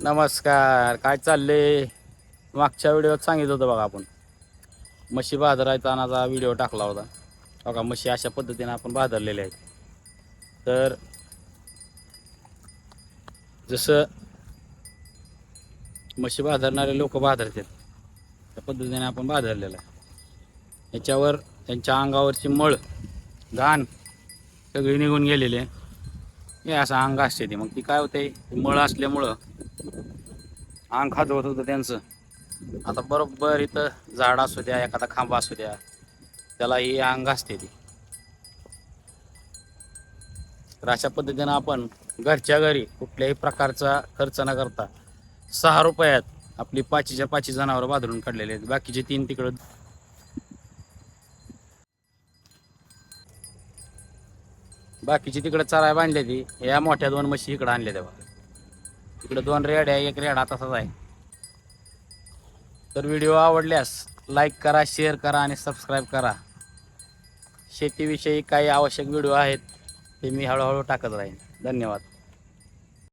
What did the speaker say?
नमस्कार. काय चाललंय? मागच्या व्हिडिओत सांगितलं होतं बघा, आपण म्हशी बाजारायचा व्हिडिओ टाकला होता बघा. म्हशी अशा पद्धतीने आपण बाजारलेल्या आहेत. तर जसं म्हशी बाजारणारे लोक बाजारतात त्या पद्धतीने आपण बाजारलेलं आहे. याच्यावर त्यांच्या अंगावरची मळ घाण सगळी निघून गेलेली आहे. हे असं अंग असते ते, मग ती काय होते, मळ असल्यामुळं अंग खाजवत होतं त्यांचं. आता बरोबर इथं झाड असू द्या, एखादा खांबा असू द्या, त्याला ही अंग असते ती. तर अशा पद्धतीनं आपण घरच्या घरी कुठल्याही प्रकारचा खर्च न करता 6 रुपयात आपली पाचीच्या पाची जनावर बाजारून काढलेले आहेत. बाकीचे 3 तिकडं, बाकीची तिकडे चराय बांधले ती. या मोठ्या 2 म्हशी इकडे आणल्या तेव्हा. इकडे 2 रेड्या, 1 रेडा तसाच आहे. तर व्हिडिओ आवडल्यास लाईक करा, शेअर करा आणि सबस्क्राईब करा. शेतीविषयी काही आवश्यक व्हिडिओ आहेत ते मी हळूहळू टाकत राहीन. धन्यवाद.